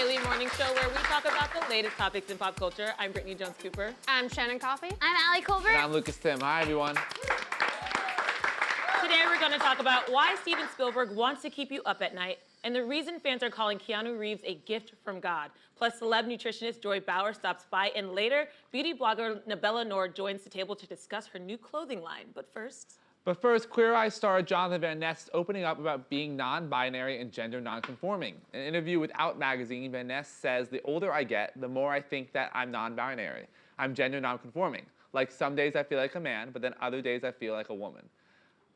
daily morning show where we talk about the latest topics in pop culture. I'm Brittany Jones-Cooper. I'm Shannon Coffey. I'm Allie Colbert. And I'm Lucas Tim. Hi, everyone. Today we're going to talk about why Steven Spielberg wants to keep you up at night and the reason fans are calling Keanu Reeves a gift from God. Plus, celeb nutritionist Joy Bauer stops by, and later, beauty blogger Nabella Noor joins the table to discuss her new clothing line. But first, Queer Eye star Jonathan Van Ness is opening up about being non-binary and gender non-conforming. In an interview with Out magazine, Van Ness says, "The older I get, the more I think that I'm non-binary. I'm gender non-conforming. Like some days I feel like a man, but then other days I feel like a woman."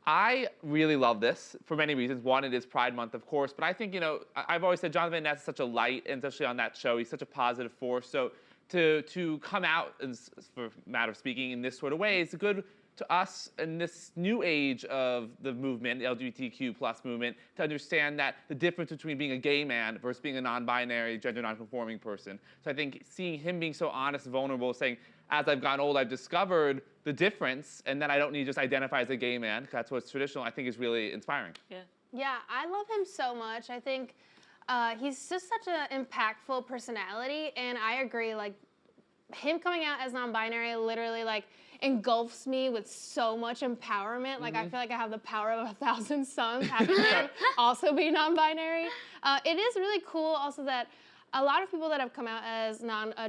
I really love this for many reasons. One, it is Pride Month, of course, but I think, I've always said Jonathan Van Ness is such a light, and especially on that show, he's such a positive force. So to come out, for a matter of speaking, in this sort of way is good to us in this new age of the movement, the LGBTQ plus movement, to understand that the difference between being a gay man versus being a non-binary, gender non-conforming person. So I think seeing him being so honest and vulnerable, saying, as I've gotten old, I've discovered the difference, and that I don't need to just identify as a gay man, because that's what's traditional, I think is really inspiring. Yeah, I love him so much. I think he's just such an impactful personality, and I agree, like, him coming out as non-binary literally, like, engulfs me with so much empowerment. Like, I feel like I have the power of 1,000 suns, having him also be non-binary. It is really cool also that a lot of people that have come out as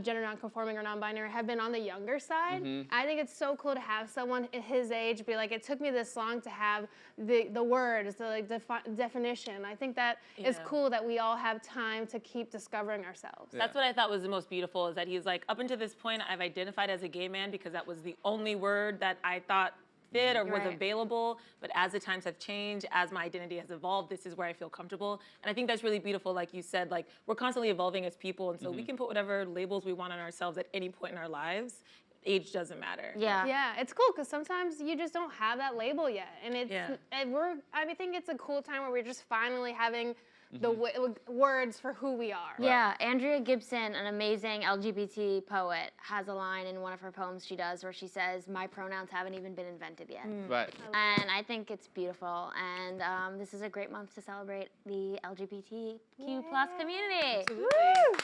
gender non-conforming or non-binary have been on the younger side. I think it's so cool to have someone his age be like, it took me this long to have the words, the definition. I think that is cool that we all have time to keep discovering ourselves. That's what I thought was the most beautiful, is that he's like, up until this point, I've identified as a gay man because that was the only word that I thought fit or was available, but as the times have changed, as my identity has evolved, this is where I feel comfortable. And I think that's really beautiful, like you said, like we're constantly evolving as people, and so we can put whatever labels we want on ourselves at any point in our lives. Age doesn't matter. Yeah, it's cool because sometimes you just don't have that label yet, and it's I think it's a cool time where we're just finally having the words for who we are. Yeah, Andrea Gibson, an amazing LGBT poet, has a line in one of her poems she does where she says, "My pronouns haven't even been invented yet." Right. And I think it's beautiful, and this is a great month to celebrate the LGBTQ plus community. Woo!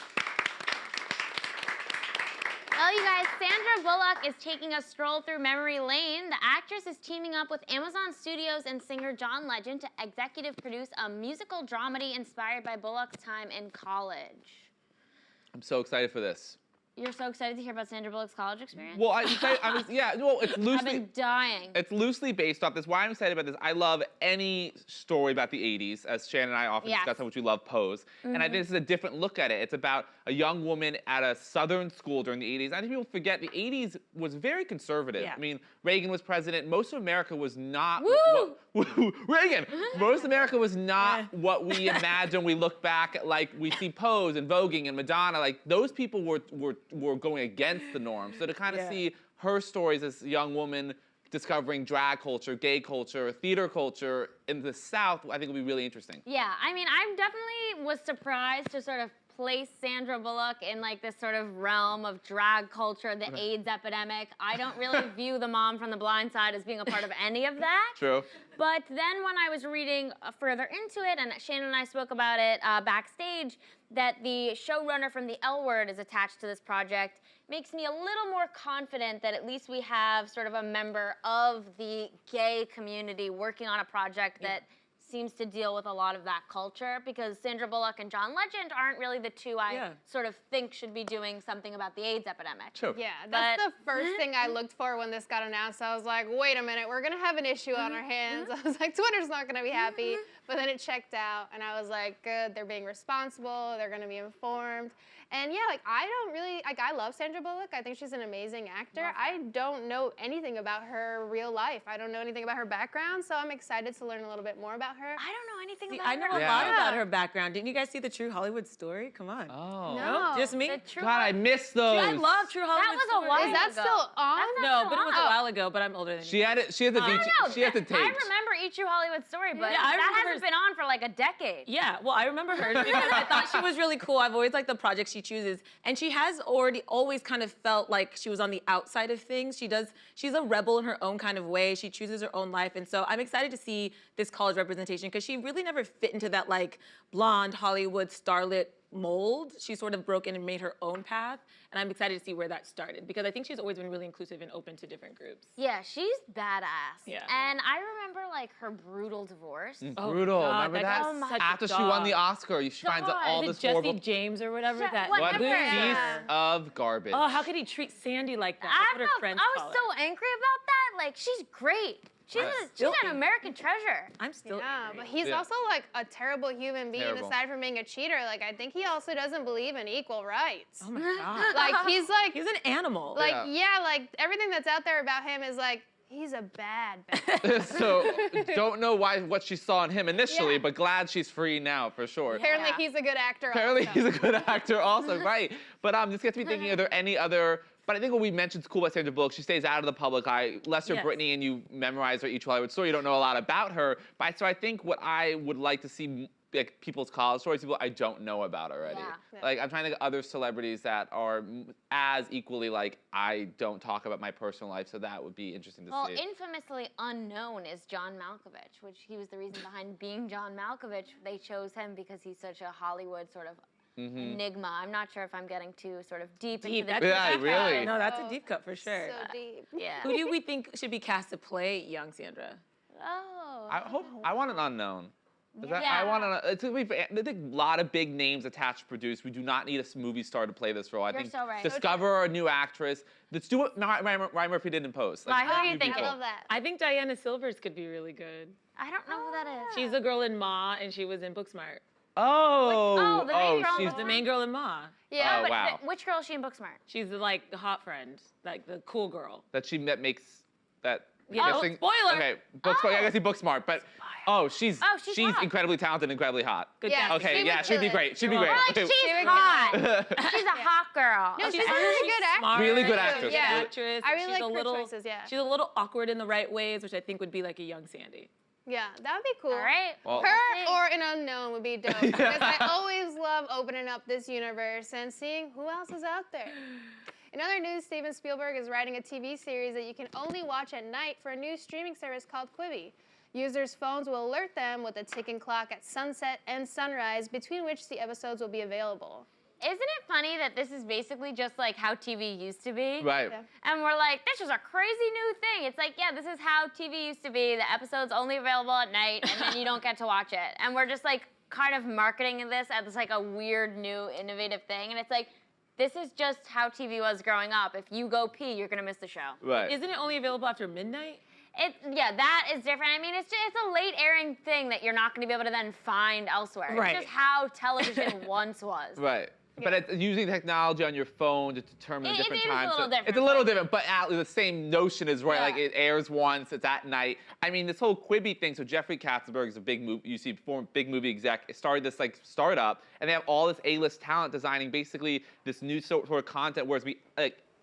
Well, you guys, Sandra Bullock is taking a stroll through memory lane. The actress is teaming up with Amazon Studios and singer John Legend to executive produce a musical dramedy inspired by Bullock's time in college. I'm so excited for this. You're so excited to hear about Sandra Bullock's college experience? Well, it's loosely... I've been dying. It's loosely based off this. Why I'm excited about this, I love any story about the 80s, as Shannon and I often discuss how much we love Pose. And I think this is a different look at it. It's about a young woman at a southern school during the 80s. I think people forget the 80s was very conservative. I mean, Reagan was president. Most of America was not... Reagan! Most of America was not what we imagine. We look back at, like, we see Pose and Voguing and Madonna. Like, those people were going against the norm. So to kind of see her stories as a young woman discovering drag culture, gay culture, theater culture in the South, I think will be really interesting. Yeah, I mean, I definitely was surprised to sort of place Sandra Bullock in like this sort of realm of drag culture, the AIDS epidemic. I don't really view the mom from The Blind Side as being a part of any of that. True. But then when I was reading further into it, and Shannon and I spoke about it backstage, that the showrunner from The L Word is attached to this project, makes me a little more confident that at least we have sort of a member of the gay community working on a project that seems to deal with a lot of that culture, because Sandra Bullock and John Legend aren't really the two I sort of think should be doing something about the AIDS epidemic. True. Yeah, that's the first thing I looked for when this got announced. I was like, wait a minute, we're gonna have an issue on our hands. I was like, Twitter's not gonna be happy. But then it checked out, and I was like, good, they're being responsible, they're gonna be informed. And yeah, like, I love Sandra Bullock. I think she's an amazing actor. I don't know anything about her real life. I don't know anything about her background, so I'm excited to learn a little bit more about her. I don't know anything about her. I know a lot about her background. Didn't you guys see the True Hollywood Story? Come on. Oh. No. Just me? God, I missed those. I love True Hollywood That was a while Story. ago. Is that still on? No, but it was a while ago, but I'm older than you. She had the tapes. I remember Eat True Hollywood Story, but that hasn't been on for like a decade. Yeah, well, I remember her because I thought she was really cool. I've always liked the projects she chooses. And she has always kind of felt like she was on the outside of things. She's a rebel in her own kind of way. She chooses her own life. And so I'm excited to see this college representation because she really never fit into that like blonde Hollywood starlet mold. She sort of broke in and made her own path, and I'm excited to see where that started because I think she's always been really inclusive and open to different groups. Yeah, she's badass. Yeah. And I remember like her brutal divorce. Brutal. God, Remember that? guy's such a After she dog. won the Oscar, she finds out all Is this it Jesse horrible. James or whatever? That what- What a Whatever. piece of garbage. Oh, how could he treat Sandy like that? I That's what her felt, friends I call was her. so angry about that. Like, she's great. She's still an American treasure. I'm still Yeah, angry. but he's Yeah. also like a terrible human being. Terrible. Aside from being a cheater, like I think he also doesn't believe in equal rights. Oh my God. Like he's like, He's an animal. like Yeah. like everything that's out there about him is like he's a bad. bad. So don't know what she saw in him initially, Yeah. but glad she's free now for sure. Apparently Yeah. he's a good actor. Apparently also. he's a good actor also, right? But this gets me thinking, are there any other, but I think what we mentioned is cool about Sandra Bullock. She stays out of the public eye. Lester Yes. Brittany and you memorize her each Hollywood story. You don't know a lot about her. So I think what I would like to see, like people's college stories, people I don't know about already. Yeah. Like I'm trying to think of other celebrities that are as equally like I don't talk about my personal life, so that would be interesting to Well, see. infamously unknown is John Malkovich, which he was the reason behind being John Malkovich. They chose him because he's such a Hollywood sort of enigma. I'm not sure if I'm getting too sort of deep into the That's Yeah, a deep really. cut. No, that's a deep cut for sure. So deep. Yeah. Who do we think should be cast to play young Sandra? Oh. I want an unknown. Is that, Yeah. I want to. It's gonna be. I think a lot of big names attached to produce. We do not need a movie star to play this role. I You're think so right. discover a new actress. Let's do what Ryan Murphy did in Post. Right, who are you new thinking? people. I love that. I think Diana Silvers could be really good. I don't know who that is. She's the girl in Ma, and she was in Booksmart. Oh, the main girl she's in The main girl in Ma. Yeah, Oh, but wow. which girl is she in Booksmart? She's the like the hot friend, like the cool girl. that she met makes that. Yeah, guessing- spoiler. Okay, Booksmart. I guess he Booksmart, but she's she's hot. incredibly talented, incredibly hot. Good Yeah. casting. Okay, She yeah, would she'd be kill it. great. She'd be Well, great. Like, Okay. she's She would hot. kill She's a hot girl. No, she's She's a really good actor. smart. Really good actress. She's Yeah. an actress. I really she's like a her little, choices, yeah. She's a little awkward in the right ways, which I think would be like a young Sandy. Yeah, that would be cool. All right. Well- Her or an unknown would be dope because I always love opening up this universe and seeing who else is out there. In other news, Steven Spielberg is writing a TV series that you can only watch at night for a new streaming service called Quibi. Users' phones will alert them with a ticking clock at sunset and sunrise, between which the episodes will be available. Isn't it funny that this is basically just like how TV used to be? Right. Yeah. And we're like, this is a crazy new thing. It's like, yeah, this is how TV used to be. The episode's only available at night, and then you don't get to watch it. And we're just like kind of marketing this as like a weird, new, innovative thing. And it's like, this is just how TV was growing up. If you go pee, you're gonna miss the show. Right. Isn't it only available after midnight? Yeah, that is different. I mean, it's a late airing thing that you're not gonna be able to then find elsewhere. Right. It's just how television once was. Right. But it's using technology on your phone to determine the It different is a times. little different, It's a little but- different, but the same notion is right. Yeah. Like it airs once, it's at night. I mean, this whole Quibi thing. So Jeffrey Katzenberg is a big movie, former big movie exec. It started this like startup, and they have all this A-list talent designing basically this new sort of content. Whereas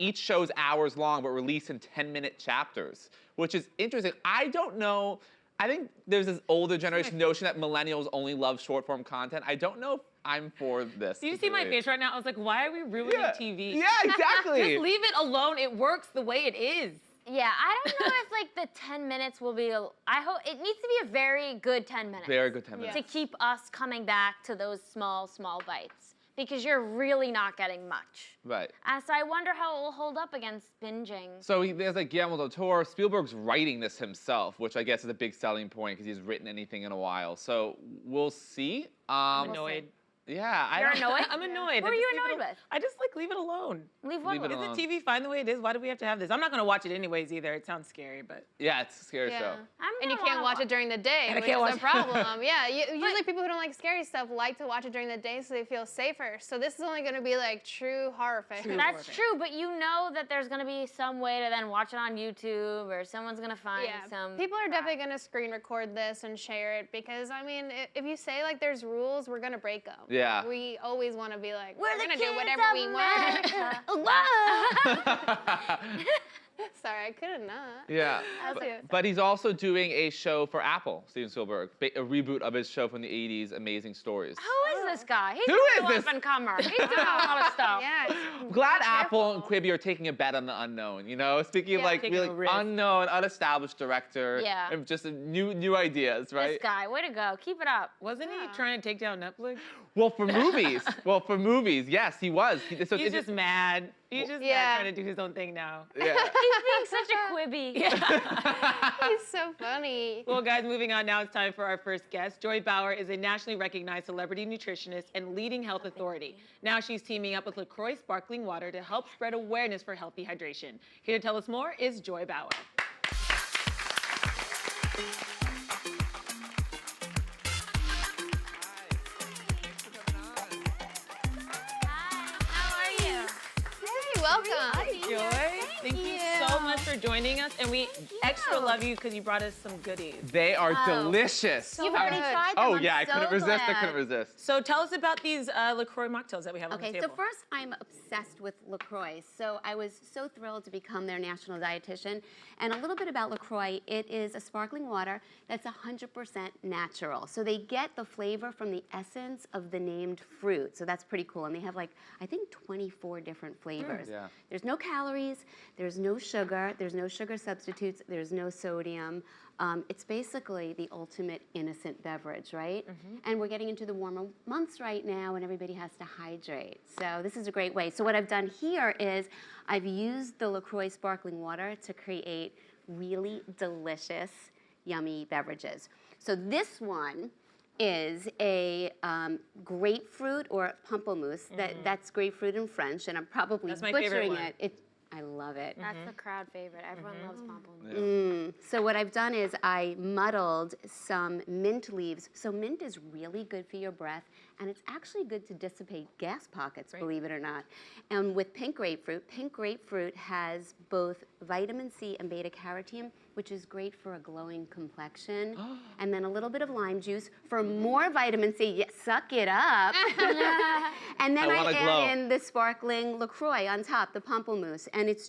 each show's hours long, but released in 10-minute chapters, which is interesting. I don't know. I think there's this older generation notion that millennials only love short-form content. I don't know if I'm for this. Do you see my completely. face right now? I was like, why are we ruining Yeah. TV? Yeah, exactly. Just leave it alone. It works the way it is. Yeah, I don't know if like the 10 minutes will be. I hope it needs to be a very good 10 minutes. Very good 10 minutes. To keep us coming back to those small bites, because you're really not getting much. Right. So I wonder how it will hold up against binging. So there's like Guillermo del Toro. Spielberg's writing this himself, which I guess is a big selling point because he's written anything in a while. So we'll see. I'm annoyed. Yeah, You're annoyed? I'm annoyed. Who I are just you leave it annoyed al- with? I just like leave it alone. Leave one. Leave it alone. alone. Isn't TV fine the way it is? Why do we have to have this? I'm not gonna watch it anyways either. It sounds scary, but yeah, it's a scary Yeah. show. And you can't watch it during the day, And I which can't is watch a it. problem. Yeah, usually people who don't like scary stuff like to watch it during the day so they feel safer. So this is only going to be like true horror fiction. That's true, but you know that there's gonna be some way to then watch it on YouTube, or someone's gonna find Yeah, some. people are definitely going to screen record this and share it because, I mean, if you say like there's rules, we're going to break them. Yeah. We always want to be like, We're the going to do kids whatever of we want. America. Sorry, I couldn't not. Yeah. I'll do it. But he's also doing a show for Apple, Steven Spielberg, a reboot of his show from the 80s, Amazing Stories. Who is this guy. He's Who a is new this? up-and-comer. He's doing a lot of stuff. Yeah. I'm glad Be Apple and careful. Quibi are taking a bet on the unknown, you know? Speaking of Yeah. like Taking really a risk. unknown, unestablished director. Yeah. And just new ideas, right? This guy, way to go. Keep it up. Wasn't Yeah. he trying to take down Netflix? Well, for movies, yes, he was. So He's just mad. He's just Yeah. mad trying to do his own thing now. yeah. He's being such a quibby. He's so funny. Well, guys, moving on now, it's time for our first guest. Joy Bauer is a nationally recognized celebrity nutritionist and leading health authority. Now she's teaming up with LaCroix Sparkling Water to help spread awareness for healthy hydration. Here to tell us more is Joy Bauer. How are you? Hey, welcome. Joy, thank you so much for joining us. And we extra love you because you brought us some goodies. They are delicious. So You've already good. tried them. Oh I'm yeah, I so couldn't resist. I glad. couldn't resist. So tell us about these LaCroix mocktails that we have on the Okay, table. so first, I'm obsessed with LaCroix. So I was so thrilled to become their national dietitian. And a little bit about LaCroix, it is a sparkling water that's 100% natural. So they get the flavor from the essence of the named fruit. So that's pretty cool. And they have like, I think 24 different flavors. Yeah. There's no calories, there's no sugar substitutes, there's no sodium. It's basically the ultimate innocent beverage, right? And we're getting into the warmer months right now and everybody has to hydrate. So this is a great way. So what I've done here is I've used the LaCroix sparkling water to create really delicious, yummy beverages. So this one is a grapefruit or pamplemousse. That's grapefruit in French, and I'm probably That's my favorite butchering one. it. I love it. That's the crowd favorite. Everyone loves pamplemousse. So what I've done is I muddled some mint leaves. So mint is really good for your breath, and it's actually good to dissipate gas pockets, believe it or not. And with pink grapefruit has both vitamin C and beta carotene, which is great for a glowing complexion. And then a little bit of lime juice for more vitamin C. Yeah, suck it up. And then I I wanna add glow. in the sparkling LaCroix on top, the pamplemousse. And it's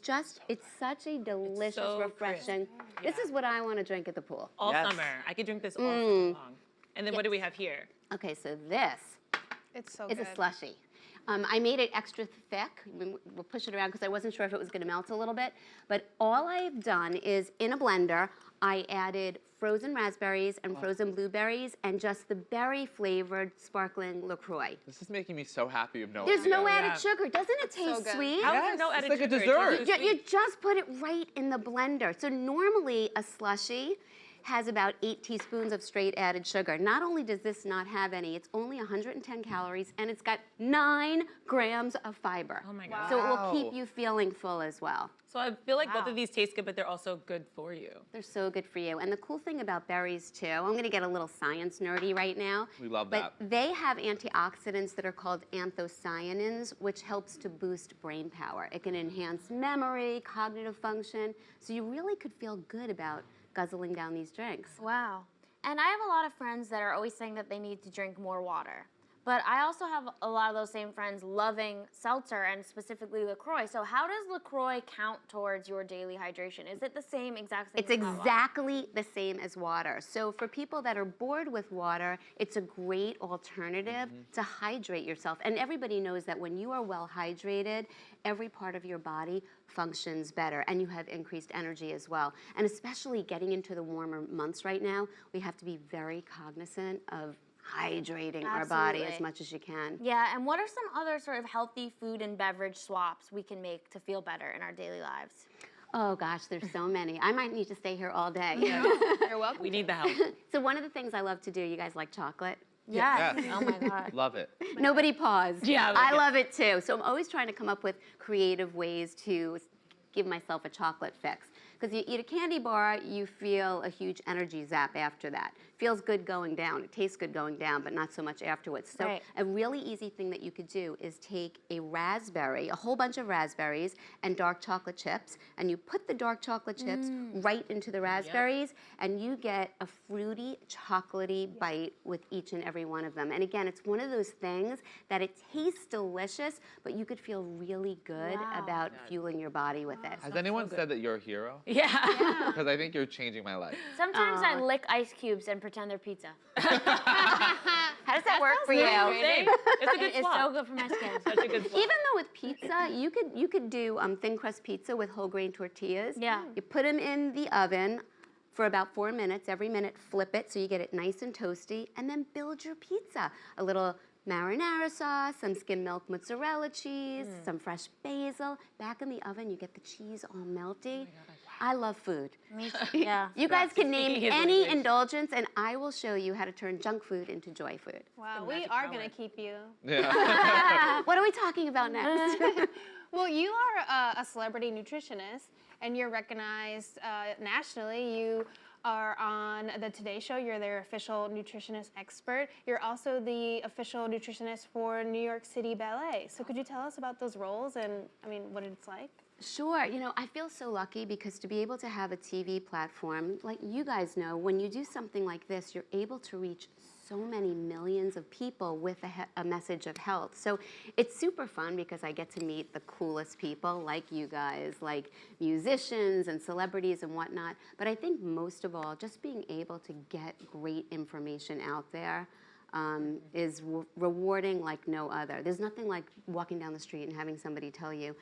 such a delicious, so refreshing. This is what I want to drink at the pool. all Yes. summer. I could drink this all summer long. And then what do we have here? Okay, so this It's so is good. a slushie. I made it extra thick. We'll push it around because I wasn't sure if it was going to melt a little bit. But all I've done is in a blender, I added frozen raspberries and frozen blueberries and just the berry flavored sparkling LaCroix. This is making me so happy of no There's no idea. added sugar. Doesn't it so taste good. sweet? How is Yes, there no it's added like a sugar? It dessert. tastes so You sweet. just put it right in the blender. So normally a slushie has about 8 teaspoons of straight added sugar. Not only does this not have any, it's only 110 calories and it's got 9 grams of fiber. Oh my God. So it will Wow. keep you feeling full as well. So I feel like both of these taste good, but they're also good for you. They're so good for you. And the cool thing about berries too, I'm gonna get a little science nerdy right now. We love but that. they have antioxidants that are called anthocyanins, which helps to boost brain power. It can enhance memory, cognitive function. So you really could feel good about guzzling down these drinks. Wow. And I have a lot of friends that are always saying that they need to drink more water. But I also have a lot of those same friends loving seltzer and specifically LaCroix. So how does LaCroix count towards your daily hydration? Is it the same, exact same? It's as hot water? exactly the same as water. So for people that are bored with water, it's a great alternative to hydrate yourself. And everybody knows that when you are well hydrated, every part of your body functions better and you have increased energy as well. And especially getting into the warmer months right now, we have to be very cognizant of hydrating our body as Absolutely. much as you can. Yeah, and what are some other sort of healthy food and beverage swaps we can make to feel better in our daily lives? Oh gosh, there's so many. I might need to stay here all day. You're welcome. We need the help. So one of the things I love to do, you guys like chocolate? Yes. Yes. Oh my God. Love it. Nobody paused. Yeah, I yeah. love it too. So I'm always trying to come up with creative ways to give myself a chocolate fix. Because you eat a candy bar, you feel a huge energy zap after that. Feels good going down. It tastes good going down, but not so much afterwards. So Right. a really easy thing that you could do is take a raspberry, a whole bunch of raspberries, and dark chocolate chips, and you put the dark chocolate chips right into the raspberries, and you get a fruity, chocolatey bite with each and every one of them. And again, it's one of those things that it tastes delicious, but you could feel really good Wow. about fueling your body with it. Has anyone said that you're a hero? Yeah. Because I think you're changing my life. Sometimes I lick ice cubes and pretend they're pizza. How does that work? for you. Same. It's a good It's swap. so good for my skin. Such a good swap. Even though with pizza, you could do thin crust pizza with whole grain tortillas. Yeah. You put them in the oven for about 4 minutes. Every minute, flip it so you get it nice and toasty, and then build your pizza. A little marinara sauce, some skim milk mozzarella cheese, some fresh basil. Back in the oven, you get the cheese all melty. I love food. Me too. Yeah. You guys can name Speaking his any language. indulgence, and I will show you how to turn junk food into joy food. Wow, The we magic are power. going to keep you. Yeah. What are we talking about next? Well, you are a celebrity nutritionist, and you're recognized nationally. You are on the Today Show. You're their official nutritionist expert. You're also the official nutritionist for New York City Ballet. So could you tell us about those roles and, I mean, what it's like? Sure. You know, I feel so lucky because to be able to have a TV platform, like you guys know, when you do something like this, you're able to reach so many millions of people with a message of health. So it's super fun because I get to meet the coolest people like you guys, like musicians and celebrities and whatnot. But I think most of all, just being able to get great information out there is rewarding like no other. There's nothing like walking down the street and having somebody tell you,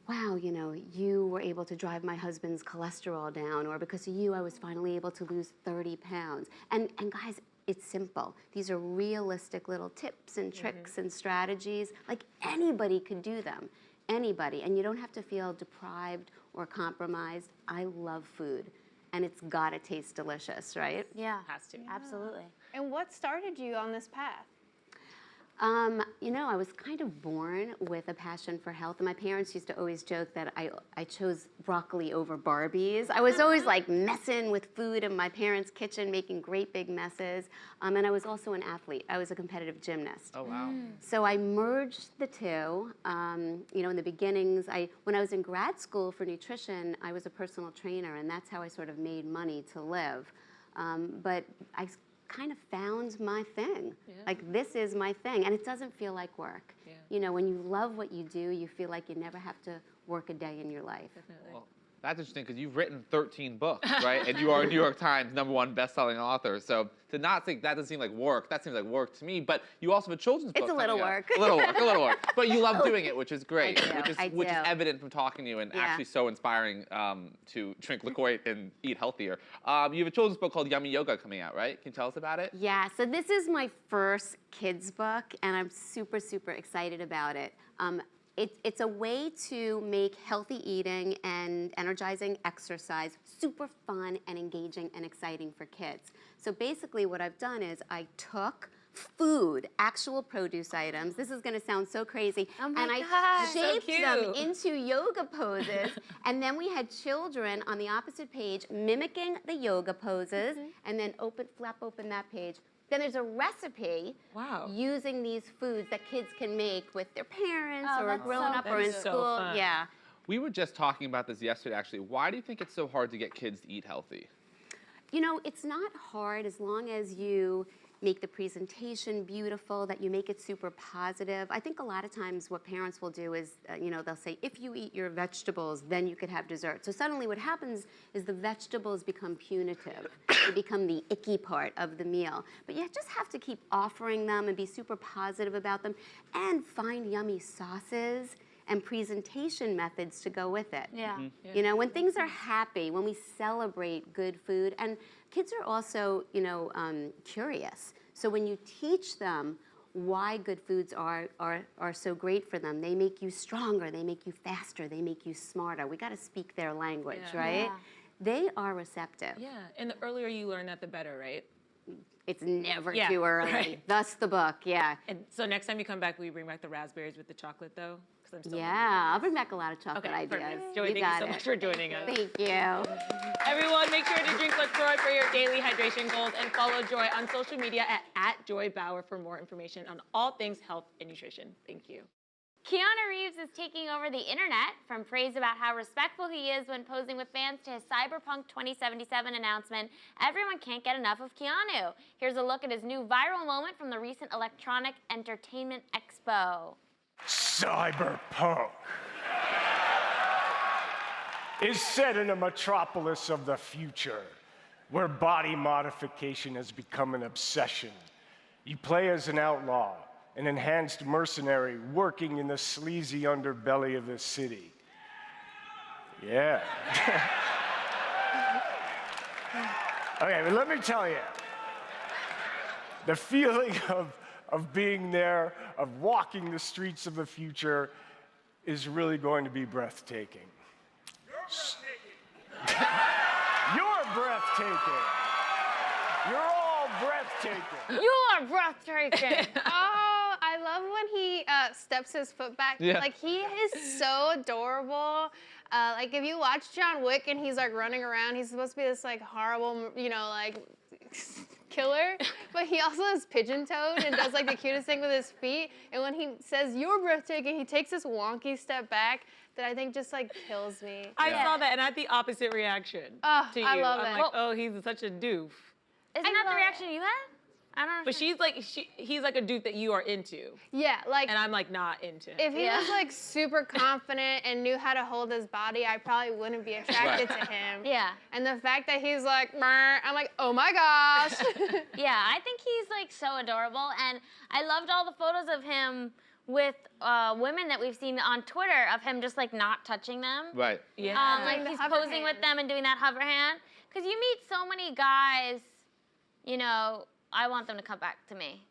wow, you know, you were able to drive my husband's cholesterol down, or because of you, I was finally able to lose 30 pounds. And guys, it's simple. These are realistic little tips and tricks and strategies. Like anybody could do them, anybody. And you don't have to feel deprived or compromised. I love food, and it's gotta taste delicious, right? Yeah. Has to. Absolutely. And what started you on this path? You know, I was kind of born with a passion for health, and my parents used to always joke that I chose broccoli over Barbies. I was always like messing with food in my parents' kitchen, making great big messes. And I was also an athlete. I was a competitive gymnast. Oh, wow. So I merged the two. You know, in the beginnings, when I was in grad school for nutrition, I was a personal trainer, and that's how I sort of made money to live. But I kind of found my thing. Yeah. Like, this is my thing, and it doesn't feel like work. Yeah. You know, when you love what you do, you feel like you never have to work a day in your life. Definitely. Well, that's interesting because you've written 13 books, right? And you are a New York Times #1 best-selling author. So to not think that doesn't seem like work, that seems like work to me. But you also have a children's book. It's a little coming out. work. A little work, a little work. But you love doing it, which is great. I Which is do. evident from talking to you and Yeah. actually so inspiring to drink LaCroix and eat healthier. You have a children's book called Yummy Yoga coming out, right? Can you tell us about it? Yeah, so this is my first kids book, and I'm super, super excited about it. It's a way to make healthy eating and energizing exercise super fun and engaging and exciting for kids. So basically what I've done is I took food, actual produce items, this is gonna sound so crazy, Oh my and I gosh, so shaped them cute. into yoga poses, and then we had children on the opposite page mimicking the yoga poses, and then flap open that page. Then there's a recipe Wow. using these foods that kids can make with their parents Oh, or a that's grown-up so or in That is so school. fun. Yeah. We were just talking about this yesterday, actually. Why do you think it's so hard to get kids to eat healthy? You know, it's not hard as long as you make the presentation beautiful, that you make it super positive. I think a lot of times what parents will do is, you know, they'll say, if you eat your vegetables, then you could have dessert. So suddenly what happens is the vegetables become punitive. They become the icky part of the meal. But you just have to keep offering them and be super positive about them and find yummy sauces and presentation methods to go with it. Yeah. You know, when things are happy, when we celebrate good food, and kids are also, you know, curious. So when you teach them why good foods are so great for them, they make you stronger, they make you faster, they make you smarter. We got to speak their language, Yeah. right? Yeah. They are receptive. Yeah, and the earlier you learn that, the better, right? It's never Yeah, too early. right. Thus the book, yeah. And so next time you come back, will you bring back the raspberries with the chocolate, though? 'Cause I'm still Yeah, I'll bring back a lot of chocolate Okay, ideas. perfect. Joey, You thank got you so it. much for joining us. Thank you. Everyone, make sure to drink LaCroix for your daily hydration goals and follow Joy on social media at Joy Bauer for more information on all things health and nutrition. Thank you. Keanu Reeves is taking over the internet, from praise about how respectful he is when posing with fans to his Cyberpunk 2077 announcement. Everyone can't get enough of Keanu. Here's a look at his new viral moment from the recent Electronic Entertainment Expo. Cyberpunk is set in a metropolis of the future where body modification has become an obsession. You play as an outlaw, an enhanced mercenary working in the sleazy underbelly of the city. Yeah. Okay, but let me tell you, the feeling of being there, of walking the streets of the future, is really going to be breathtaking. You're breathtaking. You're all breathtaking. You are breathtaking. Oh, I love when he steps his foot back. Yeah. Like, he is so adorable. Like, if you watch John Wick and he's like running around, he's supposed to be this like horrible, you know, like killer, but he also is pigeon-toed and does like the cutest thing with his feet. And when he says "you're breathtaking," he takes this wonky step back that I think just like kills me. I saw that and I had the opposite reaction to you. I love I'm it. like, oh, he's such a doof. Isn't that the love reaction you had? I don't know. But she's like, he's like a dude that you are into, Yeah, like and I'm like not into. if he was like super confident and knew how to hold his body, I probably wouldn't be attracted to him. Yeah. And the fact that he's like, "Meh," I'm like, oh my gosh. Yeah, I think he's like so adorable, and I loved all the photos of him with women that we've seen on Twitter of him just like not touching them. Right. Yeah. Like Doing the he's hover posing with hand. them and doing that hover hand. Because you meet so many guys, you know, I want them to come back to me.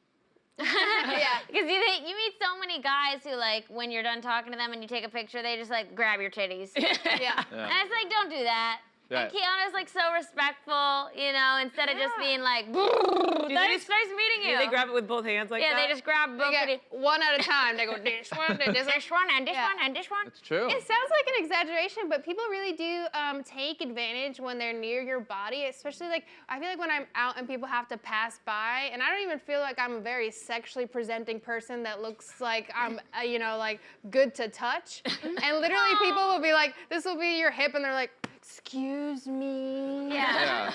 Yeah. Because you meet so many guys who like when you're done talking to them and you take a picture, they just like grab your titties. Yeah. And it's like, don't do that. Right. And Keanu's like so respectful, you know, instead of just being like, they- nice meeting you. They grab it with both hands like yeah, that. they just grab They both get of one at a time. They go this one, then this one. this one and this Yeah. one and this one. It's true. It sounds like an exaggeration, but people really do take advantage when they're near your body, especially like, I feel like when I'm out and people have to pass by, and I don't even feel like I'm a very sexually presenting person that looks like I'm, you know, like good to touch. And literally people will be like, this will be your hip, and they're like, excuse me. Yeah.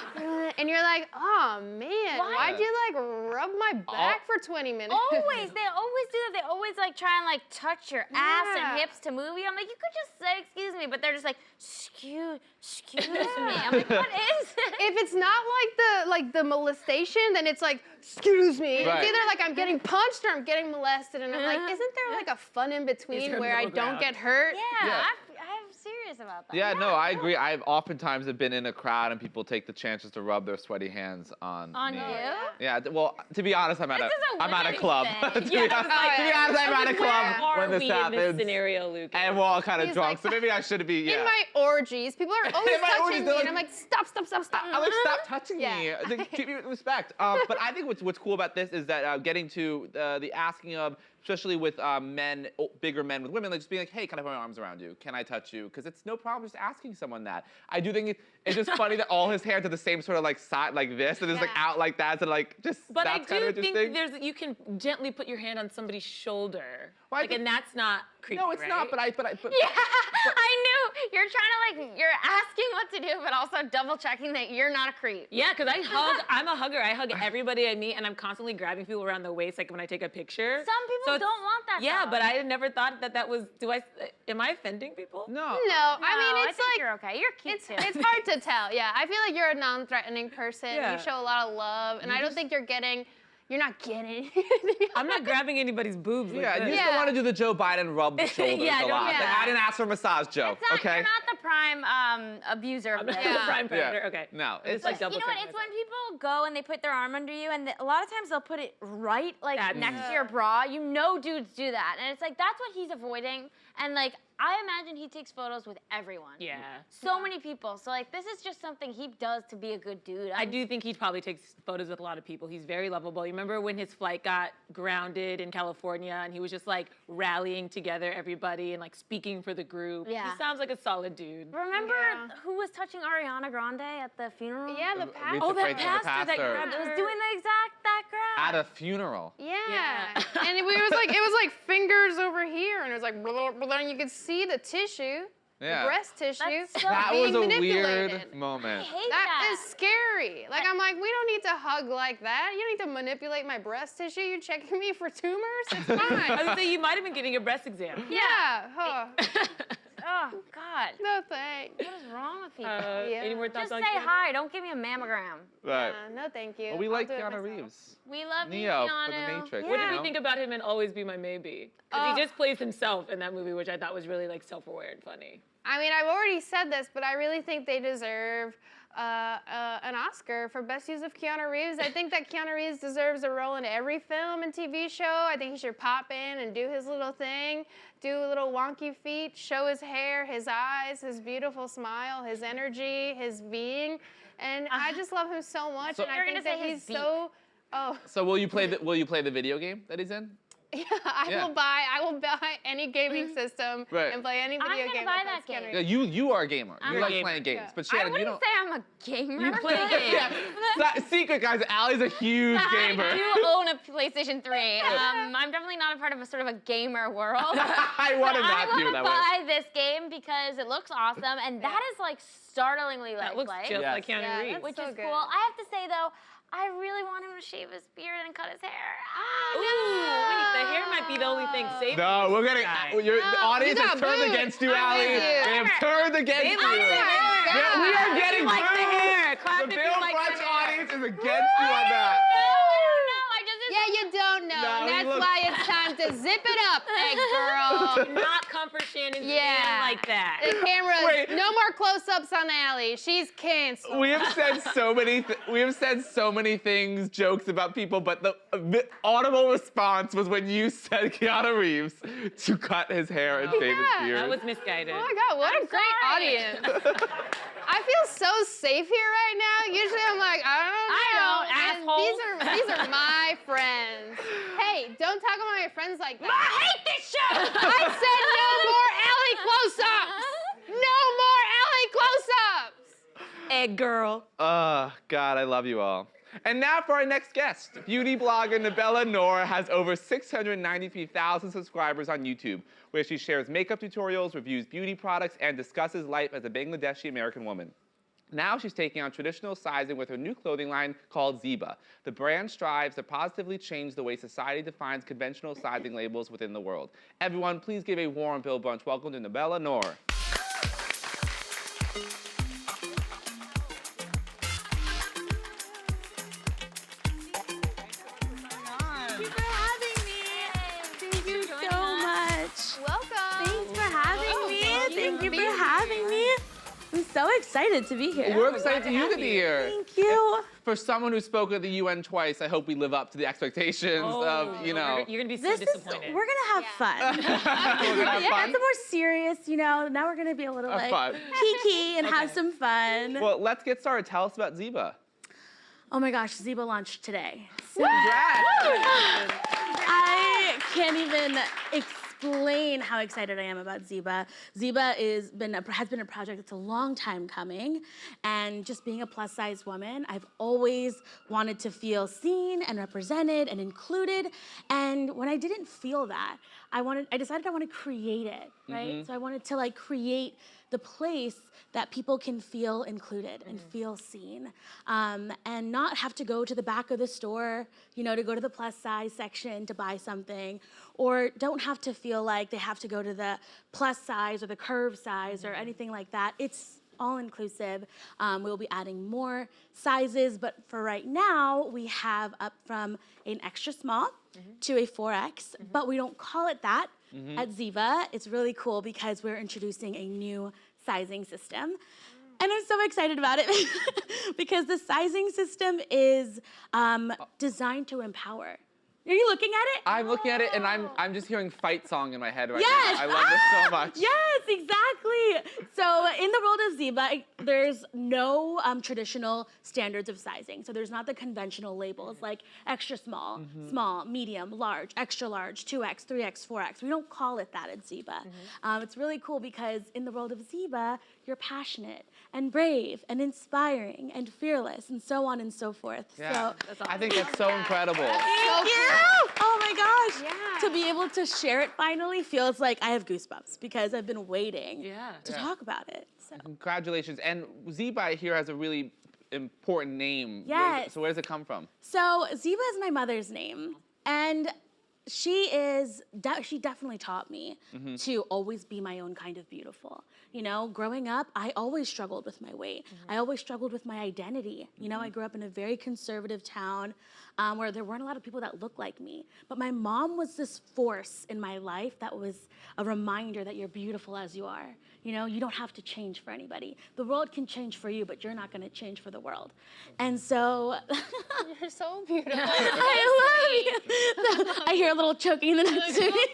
And you're like, oh man, Why? why'd you like rub my back for 20 minutes? Always, they always do that. They always like try and like touch your ass Yeah. and hips to move you. I'm like, you could just say excuse me, but they're just like, excuse me. I'm like, what is it? If it's not like the molestation, then it's like, excuse me. Right. It's either like I'm getting punched or I'm getting molested, and I'm like, isn't there like a fun in Is between there a where I middle don't ground? get hurt? Yeah, I'm serious about that. Yeah, no, I agree. I've oftentimes have been in a crowd and people take the chances to rub their sweaty hands on On me. you? Yeah, well, to be honest, I'm at This is a a women's club. thing. To be Yeah, honest, I was like, to be honest, I'm at a Where club are when this we in this happens, scenario, Luke? and we're all kind of He's drunk. like, So maybe I should be. Yeah. In my orgies, people are always In my touching orgies, me, they're and like- I'm like, stop. I'm like, stop touching Yeah. me. Like, treat me with respect. But I think what's cool about this is that getting to the asking of, especially with bigger men with women, like just being like, hey, can I put my arms around you? Can I touch you? Because it's no problem just asking someone that. I do think it's just funny that all his hair to the same sort of like side like this, and it's like Yeah. out like that, so like just But I that's kind of do think interesting. you can gently put your hand on somebody's shoulder, Well, I like, think- and that's not creepy. No, it's right? not. But Yeah, I knew. You're trying to like, you're asking what to do, but also double checking that you're not a creep. Yeah, because I'm a hugger. I hug everybody I meet, and I'm constantly grabbing people around the waist, like when I take a picture. Some people So it's- don't want that. Yeah, though. but I never thought that was. Am I offending people? no. No, No, I mean, I it's think like, you're okay. You're cute too. it's hard to tell. Yeah, I feel like you're a non-threatening person. Yeah. You show a lot of love, and I don't think you're not getting. I'm not grabbing anybody's boobs. Yeah, like you this. just don't want to do the Joe Biden rub the shoulders Yeah, a don't- lot. Like, yeah. I didn't ask for a massage, Joe. It's not, okay. You're not the prime abuser of I'm this. not Yeah. the prime Yeah. predator. Okay. No, It's it's like like double You know what? checking It's when myself. people go and they put their arm under you, and a lot of times they'll put it right like That's- next to your bra. You know, dudes do that, and it's like that's what he's avoiding. And like I imagine he takes photos with everyone. Yeah. So many people. So like this is just something he does to be a good dude. I do think he probably takes photos with a lot of people. He's very lovable. You remember when his flight got grounded in California and he was just like rallying together everybody and like speaking for the group? Yeah. He sounds like a solid dude. Remember Yeah. who was touching Ariana Grande at the funeral? Yeah, the Aretha past. Oh, that Franklin, the pastor that pastor. grabbed It was her. doing that grab. At a funeral. Yeah. Yeah. And it was like fingers over here, and it was like blah, blah, blah, and you could see the tissue, Yeah. the breast tissue. That's so That being was a manipulated. weird moment. I hate That is scary. Like, I'm like, we don't need to hug like that. You don't need to manipulate my breast tissue. You're checking me for tumors? It's I fine. would say you might have been getting a breast exam. Yeah. Huh. Oh, God. No thanks. What is wrong with people? Any more thoughts Just on say Keanu? hi. Don't give me a mammogram. Right. No, thank you. Well, we I'll like do it Keanu myself. Reeves. We love Neo you, for the Keanu. Matrix. What you did know? you think about him in Always Be My Maybe? Because he just plays himself in that movie, which I thought was really like self-aware and funny. I mean, I've already said this, but I really think they deserve an Oscar for best use of Keanu Reeves. I think that Keanu Reeves deserves a role in every film and TV show. I think he should pop in and do his little thing, do a little wonky feet, show his hair, his eyes, his beautiful smile, his energy, his being. And I just love him so much, So- and I You're think gonna that say he's his so. Oh, So will you play the video game that he's in? yeah, Yeah. I will buy any gaming system Right. and play any I'm video gonna game. buy has that Keanu game. Reeves. Yeah, you are a gamer. I'm You a like gamer. playing games. Yeah. But I Shannon, you wouldn't don't. say I'm a gamer. You play games. Secret, guys. Allie's a huge gamer. I do own a PlayStation 3. I'm definitely not a part of a sort of a gamer world. I want to not do it that way. I want to buy this game because it looks awesome, and that is like startlingly That looks lifelike, just Yes. like Keanu Yeah, Reeves. that's which so is good. cool. I have to say though, I really want him to shave his beard and cut his hair. Ooh, wait, the hair might be the only thing saving. No, we're getting. Guy. The audience you has got turned boobs. against you, I'm Allie. with you. They have turned against you. like the hair. Yeah, we are getting like the hair. booed. Clap The if you Bill like Brunch the hair. audience is against you on that. Yeah, you don't know. No, he That's looks- why it's time to zip it up, egg girl. Not comfort Shannon's Yeah. skin like that. The cameras. Wait. No more close-ups on Allie. She's canceled. We have said so many. We have said so many things, jokes about people, but the audible response was when you said Keanu Reeves to cut his hair and shave his yeah. beard. That was misguided. Oh my God, what a great sorry. audience. I feel so safe here right now. Usually I'm like, I don't know. asshole. These are my friends. Hey, don't talk about my friends like that. I hate this show. I said no more Allie close-ups. No more Allie close-ups. Egg girl. God, I love you all. And now for our next guest. Beauty blogger Nabella Noor has over 693,000 subscribers on YouTube, where she shares makeup tutorials, reviews beauty products, and discusses life as a Bangladeshi American woman. Now she's taking on traditional sizing with her new clothing line called Ziba. The brand strives to positively change the way society defines conventional sizing labels within the world. Everyone, please give a warm Bill Brunch welcome to Nabella Noor. Thank you for having me. Thank you so much. Welcome. Thanks for having me. Thank you being for having me. I'm so excited to be here. We're excited for you to be here. Thank you. For someone who spoke at the UN twice, I hope we live up to the expectations of, you know. You're gonna be so This is, disappointed. we're gonna have fun. We're gonna have Yeah, fun. it's a more serious, now we're gonna be a little Have like fun. kiki and have some fun. Well, let's get started. Tell us about Ziba. Oh my gosh, Ziba launched today. So Congrats. I can't even explain how excited I am about Ziba. Ziba has been a project that's a long time coming, and just being a plus size woman, I've always wanted to feel seen and represented and included. And when I didn't feel that, I decided I want to create it, right? So I wanted to like create the place that people can feel included and feel seen, and not have to go to the back of the store, to go to the plus size section to buy something, or don't have to feel like they have to go to the plus size or the curve size or anything like that. It's all inclusive. We'll be adding more sizes, but for right now, we have up from an extra small to a 4X, but we don't call it that at Ziva. It's really cool because we're introducing a new sizing system. And I'm so excited about it because the sizing system is designed to empower. Are you looking at it? I'm looking at it and I'm just hearing fight song in my head right Yes! now. I love this so much. Yes, exactly. So in the world of Ziba, there's no traditional standards of sizing. So there's not the conventional labels like extra small, small, medium, large, extra large, 2X, 3X, 4X. We don't call it that at Ziba. It's really cool because in the world of Ziba, you're passionate and brave and inspiring and fearless and so on and so forth. Yeah. So I think that's so incredible. thank you. Oh my gosh. Yeah. To be able to share it finally feels like I have goosebumps because I've been waiting to Yeah. talk about it. So Congratulations. And Ziba here has a really important name. Yes. So where does it come from? So Ziba is my mother's name. And she definitely taught me to always be my own kind of beautiful. You know, growing up, I always struggled with my weight. I always struggled with my identity. You know, I grew up in a very conservative town where there weren't a lot of people that looked like me. But my mom was this force in my life that was a reminder that you're beautiful as you are. You know, you don't have to change for anybody. The world can change for you, but you're not going to change for the world. And so You're so beautiful. I love you. I hear a little choking in the next to me.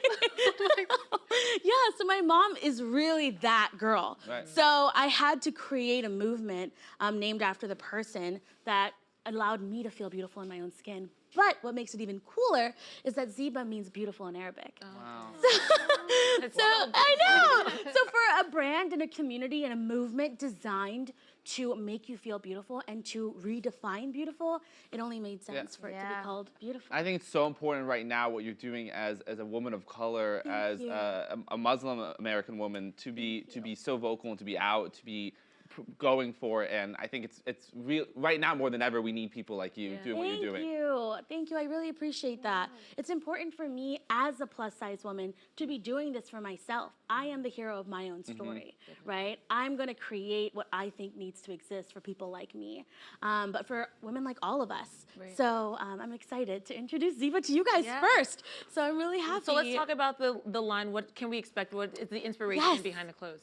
Yeah, so my mom is really that girl. Right. So I had to create a movement named after the person that allowed me to feel beautiful in my own skin. But what makes it even cooler is that Ziba means beautiful in Arabic. Wow. So I know. So for a brand and a community and a movement designed to make you feel beautiful and to redefine beautiful, it only made sense for it to be called beautiful. I think it's so important right now what you're doing as a woman of color, as a Muslim American woman, to be so vocal and to be out, to be going for it. And I think it's real right now more than ever. We need people like you doing what you're doing. Thank you. I really appreciate that. It's important for me as a plus size woman to be doing this for myself. I am the hero of my own story, right? I'm going to create what I think needs to exist for people like me, but for women like all of us. Right. So I'm excited to introduce Ziba to you guys first. So I'm really happy. So let's talk about the line. What can we expect? What is the inspiration behind the clothes?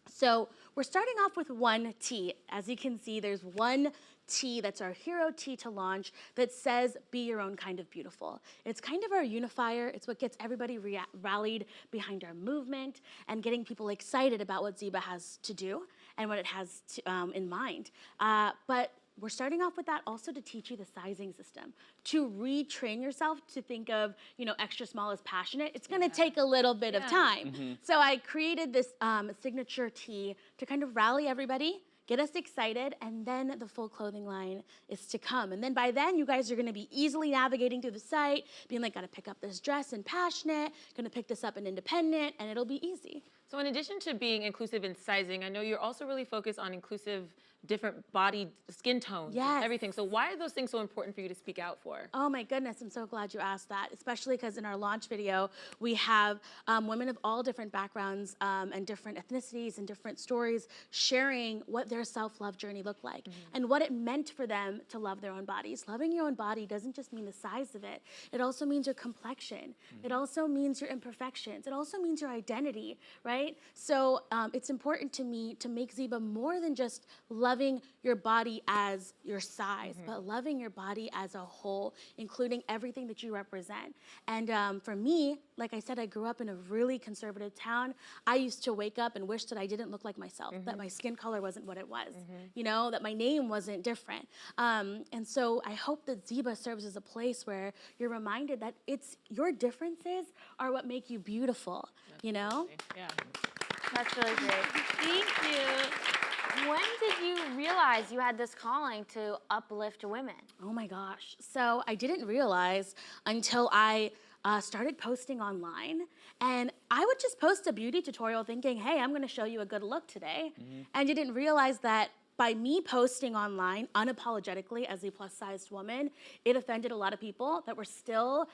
So we're starting off with one tee. As you can see, there's one tee that's our hero tee to launch that says, be your own kind of beautiful. It's kind of our unifier. It's what gets everybody rallied behind our movement and getting people excited about what Ziba has to do and what it has to, in mind. But we're starting off with that also to teach you the sizing system, to retrain yourself to think of, you know, extra small as passionate. It's going to take a little bit of time. So I created this signature tee to kind of rally everybody, get us excited, and then the full clothing line is to come. And then by then, you guys are going to be easily navigating through the site, being like, got to pick up this dress in Passionate, going to pick this up in Independent, and it'll be easy. So in addition to being inclusive in sizing, I know you're also really focused on inclusive different body, skin tones, everything. So why are those things so important for you to speak out for? Oh my goodness, I'm so glad you asked that, especially because in our launch video, we have women of all different backgrounds and different ethnicities and different stories sharing what their self-love journey looked like and what it meant for them to love their own bodies. Loving your own body doesn't just mean the size of it. It also means your complexion. It also means your imperfections. It also means your identity, right? So it's important to me to make Ziba more than just loving your body as your size, but loving your body as a whole, including everything that you represent. And for me, like I said, I grew up in a really conservative town. I used to wake up and wish that I didn't look like myself, that my skin color wasn't what it was, you know, that my name wasn't different. And so I hope that Ziba serves as a place where you're reminded that it's your differences are what make you beautiful, you know? Yeah. That's really great. Thank you. When did you realize you had this calling to uplift women? Oh my gosh. So I didn't realize until I started posting online, and I would just post a beauty tutorial thinking, hey, I'm gonna show you a good look today. And you didn't realize that by me posting online unapologetically as a plus-sized woman, it offended a lot of people that were still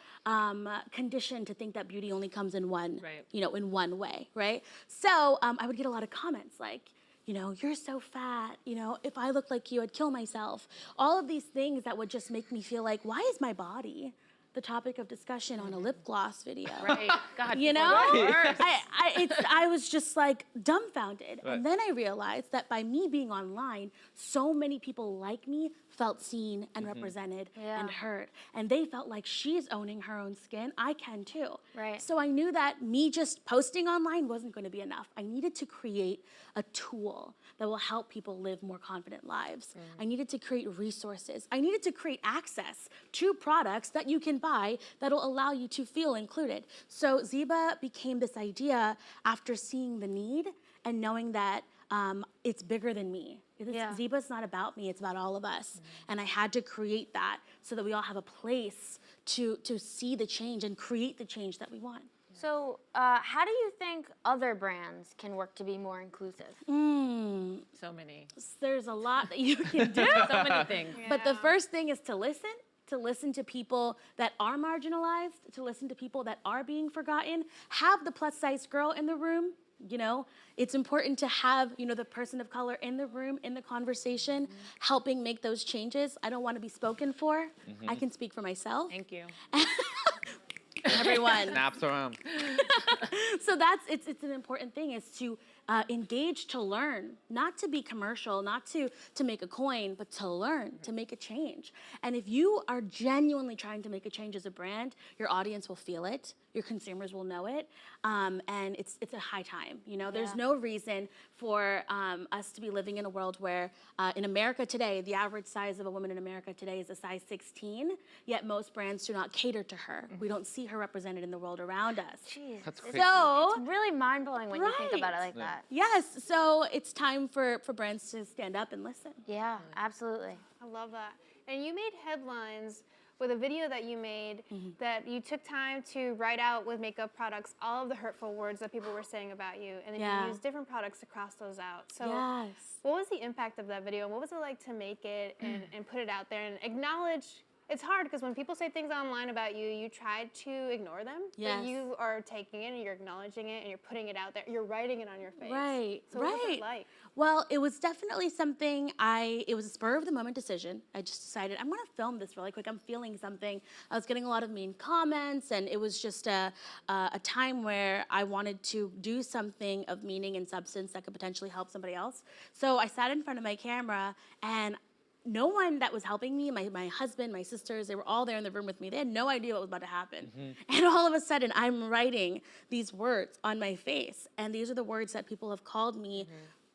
conditioned to think that beauty only comes in one, you know, in one way, right? So I would get a lot of comments like, you know, you're so fat, you know, if I looked like you, I'd kill myself. All of these things that would just make me feel like, why is my body the topic of discussion on a lip gloss video? Right. God, you know? I was just like dumbfounded. And then I realized that by me being online, so many people like me felt seen and represented and heard. And they felt like she's owning her own skin. I can too. Right. So I knew that me just posting online wasn't going to be enough. I needed to create a tool that will help people live more confident lives. I needed to create resources. I needed to create access to products that you can buy that'll allow you to feel included. So Ziba became this idea after seeing the need and knowing that it's bigger than me. Ziba's not about me, it's about all of us. And I had to create that so that we all have a place to see the change and create the change that we want. So how do you think other brands can work to be more inclusive? So many. There's a lot that you can do. So many things. But the first thing is to listen to listen to people that are marginalized, to listen to people that are being forgotten. Have the plus size girl in the room. You know, it's important to have, you know, the person of color in the room, in the conversation, helping make those changes. I don't want to be spoken for. I can speak for myself. Thank you. Everyone. Snaps around. So it's an important thing is to engage to learn, not to be commercial, not to make a coin, but to learn, to make a change. And if you are genuinely trying to make a change as a brand, your audience will feel it, your consumers will know it, and it's a high time. You know, there's no reason for us to be living in a world where in America today, the average size of a woman in America today is a size 16, yet most brands do not cater to her. We don't see her represented in the world around us. Jeez. That's crazy. So, It's really mind-blowing when you think about it like that. yes, so it's time for brands to stand up and listen. Yeah, absolutely. I love that. And you made headlines with a video that you made that you took time to write out with makeup products all of the hurtful words that people were saying about you, and then you used different products to cross those out. So what was the impact of that video, and what was it like to make it and put it out there and acknowledge? It's hard because when people say things online about you, you try to ignore them. Yes. But you are taking it and you're acknowledging it and you're putting it out there. You're writing it on your face. Right, So what was it like? Well, it was definitely something it was a spur of the moment decision. I just decided, I'm gonna film this really quick. I'm feeling something. I was getting a lot of mean comments, and it was just a time where I wanted to do something of meaning and substance that could potentially help somebody else. So I sat in front of my camera, and no one that was helping me, my husband, my sisters, they were all there in the room with me. They had no idea what was about to happen. And all of a sudden, I'm writing these words on my face. And these are the words that people have called me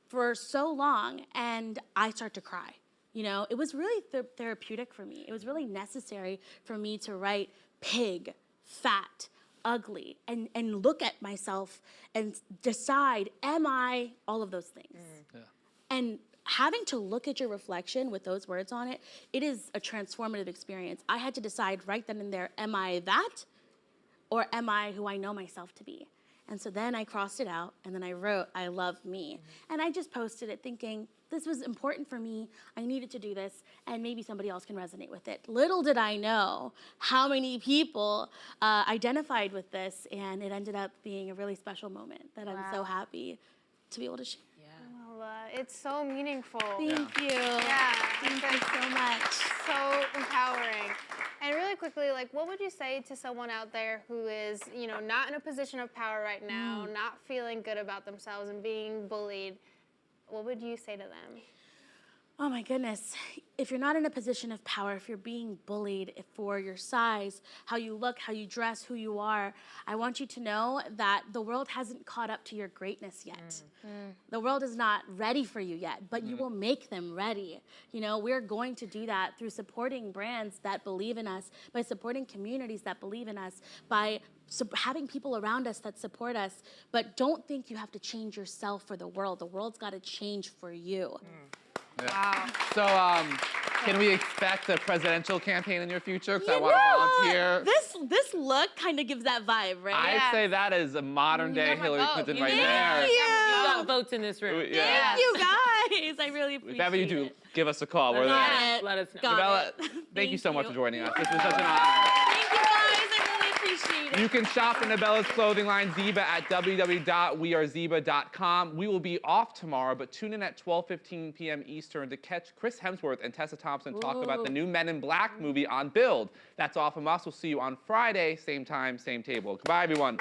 for so long. And I start to cry. You know, it was really therapeutic for me. It was really necessary for me to write pig, fat, ugly, and look at myself and decide, am I all of those things? And having to look at your reflection with those words on it, it is a transformative experience. I had to decide right then and there, am I that, or am I who I know myself to be? And so then I crossed it out, and then I wrote, I love me. And I just posted it thinking, this was important for me, I needed to do this, and maybe somebody else can resonate with it. Little did I know how many people identified with this, and it ended up being a really special moment that I'm so happy to be able to share. It's so meaningful. Thank you. Yeah. Thank you so much. So empowering. And really quickly, like, what would you say to someone out there who is, you know, not in a position of power right now, not feeling good about themselves and being bullied? What would you say to them? Oh my goodness. If you're not in a position of power, if you're being bullied for your size, how you look, how you dress, who you are, I want you to know that the world hasn't caught up to your greatness yet. The world is not ready for you yet, but you will make them ready. You know, we're going to do that through supporting brands that believe in us, by supporting communities that believe in us, by having people around us that support us. But don't think you have to change yourself for the world. The world's got to change for you. Wow. So, can we expect a presidential campaign in your future? Because I want to volunteer. This look kind of gives that vibe, right? I'd say that is a modern day Hillary Clinton right there. You got votes in this room. Thank you guys. I really appreciate it. If ever you do, give us a call. We're there. Let us know. Isabella, thank you so much for joining us. This was such an honor. Thank you guys. I really appreciate it. You can shop in Nabella's clothing line, Ziba, at www.weareziba.com. We will be off tomorrow, but tune in at 12:15 p.m. Eastern to catch Chris Hemsworth and Tessa Thompson talk about the new Men in Black movie on Build. That's all from us. We'll see you on Friday, same time, same table. Goodbye, everyone.